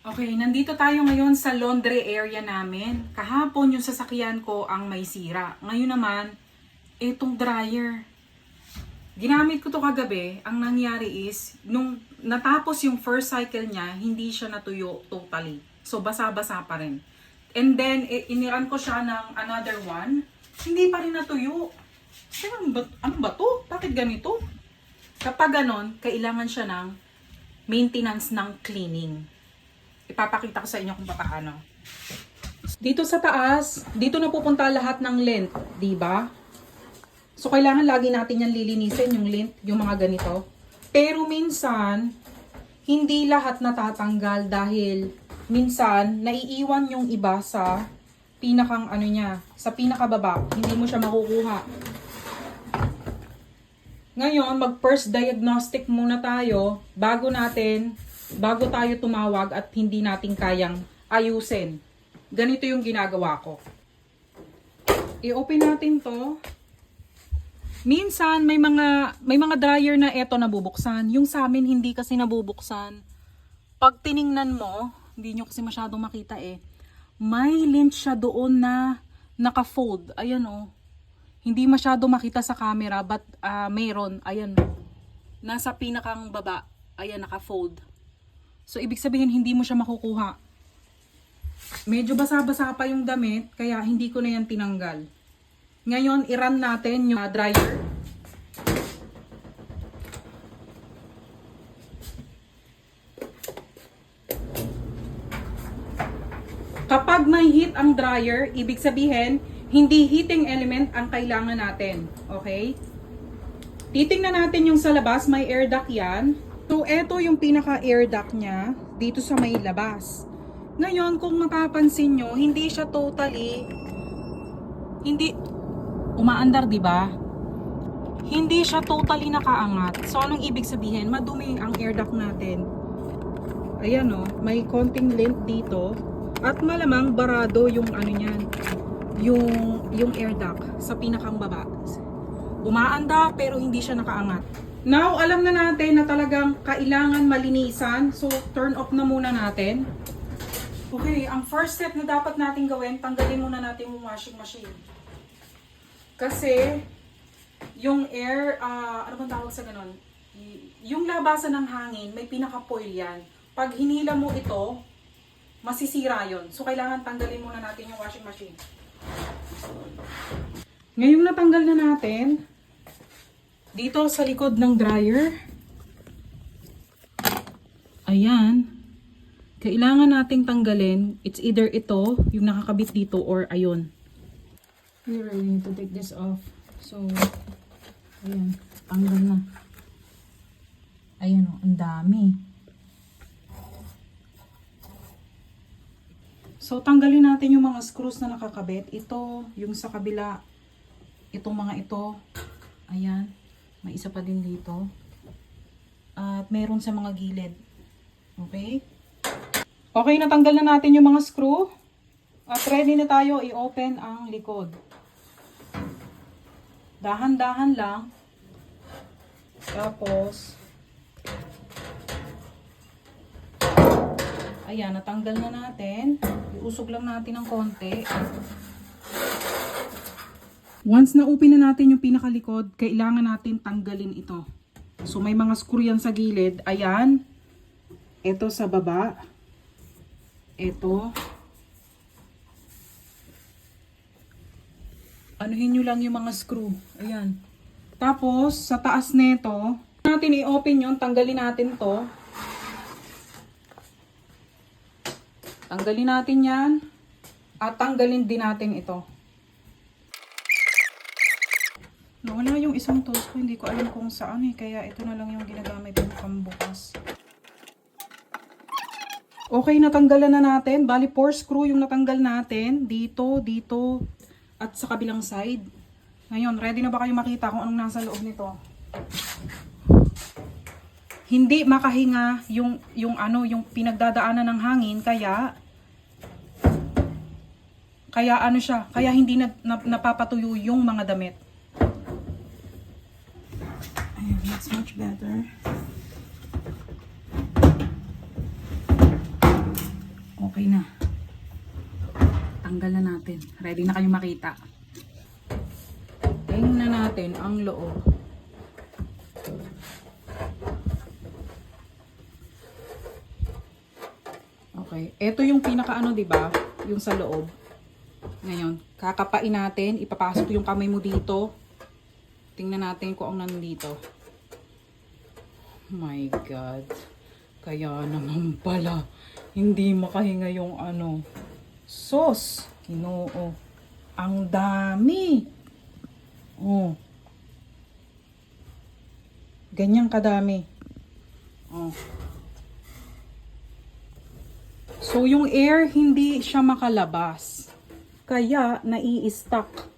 Okay, nandito tayo ngayon sa laundry area namin. Kahapon yung sasakyan ko ang may sira. Ngayon naman, itong dryer. Ginamit ko to kagabi. Ang nangyari is, nung natapos yung first cycle niya, hindi siya natuyo totally. So, basa-basa pa rin. And then, iniran ko siya ng another one. Hindi pa rin natuyo. Ano ba to? Bakit ganito? Kapag ganon, kailangan siya ng maintenance ng cleaning. Ipapakita ko sa inyo kung paano. Dito sa taas, dito na pupunta lahat ng lint, di ba? So kailangan lagi natin yan lilinisin, yung lint, yung mga ganito. Pero minsan, hindi lahat natatanggal dahil minsan naiiwan yung iba sa pinakang ano niya, sa pinakababa, hindi mo siya makukuha. Ngayon, mag first diagnostic muna tayo bago tayo tumawag at hindi natin kayang ayusin. Ganito yung ginagawa ko. I-open natin to. Minsan may mga dryer na eto nabubuksan. Yung sa amin hindi kasi nabubuksan. Pag tiningnan mo, hindi nyo kasi masyadong makita eh. May lint siya doon na naka-fold. Ayan oh. Hindi masyado makita sa camera but mayroon. Ayan. Nasa pinakang baba. Ayan, naka-fold. So, ibig sabihin, hindi mo siya makukuha. Medyo basa-basa pa yung damit, kaya hindi ko na yan tinanggal. Ngayon, i-run natin yung dryer. Kapag may heat ang dryer, ibig sabihin, hindi heating element ang kailangan natin. Okay? Titingnan natin yung sa labas, may air duct yan. So, eto yung pinaka-air duct niya dito sa may labas. Ngayon, kung mapapansin nyo, hindi siya totally, umaandar, di ba? Hindi siya totally nakaangat. So, anong ibig sabihin? Madumi ang air duct natin. Ayan o, may konting lint dito. At malamang barado yung ano niyan, yung air duct sa pinakang baba. Umaanda pero hindi siya nakaangat. Now, alam na natin na talagang kailangan malinisan. So, turn off na muna natin. Okay, ang first step na dapat natin gawin, tanggalin muna natin yung washing machine. Kasi, yung air, ano bang tawag sa ganon? Yung labasan ng hangin, may pinaka-foil yan. Pag hinila mo ito, masisira yon. So, kailangan tanggalin muna natin yung washing machine. Ngayong natanggal na natin, dito sa likod ng dryer, ayan, kailangan nating tanggalin. It's either ito, yung nakakabit dito, or ayun. We really need to take this off. So, ayan, tanggal na. Ayan o, ang dami. So, tanggalin natin yung mga screws na nakakabit. Ito, yung sa kabila, itong mga ito, ayan. May isa pa din dito. At meron sa mga gilid. Okay? Okay, natanggal na natin yung mga screw. At ready na tayo i-open ang likod. Dahan-dahan lang. Tapos, ayan, natanggal na natin. Iusog lang natin ng konti. Once na-open na natin yung pinakalikod, kailangan natin tanggalin ito. So, may mga screw yan sa gilid. Ayan. Ito sa baba. Ito. Anuhin nyo lang yung mga screw. Ayan. Tapos, sa taas nito, natin i-open yun. Tanggalin natin to. Tanggalin natin yan. At tanggalin din natin ito. Nawala yung isang tools ko, hindi ko alam kung saan eh, kaya ito na lang yung ginagamit yung pambukas. Okay, natanggalan na natin. Bali, 4 screw yung natanggal natin. Dito, dito, at sa kabilang side. Ngayon, ready na ba kayo makita kung anong nasa loob nito? Hindi makahinga yung pinagdadaanan ng hangin, kaya hindi napapatuyo yung mga damit. Ayan, that's much better. Okay na. Tanggal na natin. Ready na kayo makita. Tingnan natin ang loob. Okay. Ito yung pinaka-ano, diba? Yung sa loob. Ngayon, kakapain natin. Ipapasok yung kamay mo dito. Tingnan natin kung ang nandito. My God. Kaya naman pala, hindi makahinga yung ano, sauce. Ginoo. Ang dami. Oh. Ganyang kadami. Oh. So, yung air, hindi siya makalabas. Kaya, nai-stuck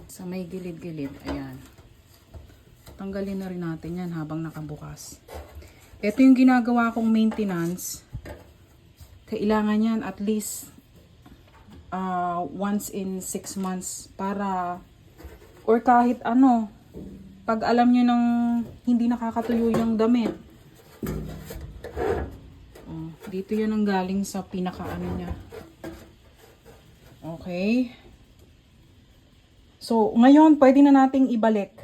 sa may gilid-gilid. Ayan. Tanggalin na rin natin yan habang nakabukas. Ito yung ginagawa kong maintenance. Kailangan yan at least once in 6 months para or kahit ano, pag alam nyo nang hindi nakakatuyo yung damit. Dito yan ang galing sa pinaka-ano niya. Okay. So, ngayon, pwede na nating ibalik.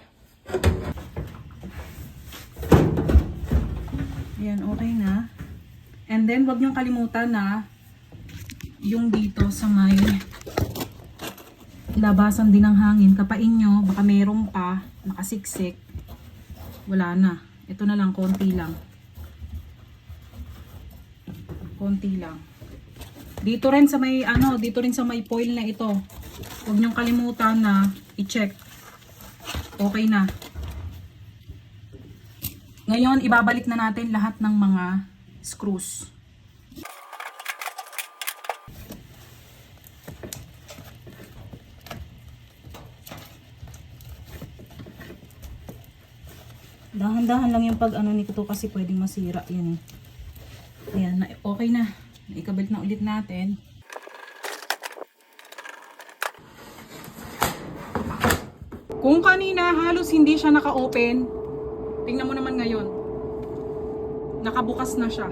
Ayan, okay na. And then, wag niyong kalimutan na yung dito sa may labasan din ng hangin. Kapain nyo, baka meron pa, nakasiksik. Wala na. Ito na lang, konti lang. Konti lang. Dito rin sa may ano, dito rin sa may foil na ito. Huwag niyong kalimutan na i-check. Okay na. Ngayon, ibabalik na natin lahat ng mga screws. Dahan-dahan lang yung pag ano nito kasi pwedeng masira yun. Ayan, okay na. Ikabalik na ulit natin. Kung kanina halos hindi siya naka-open, tingnan mo naman ngayon. Nakabukas na siya.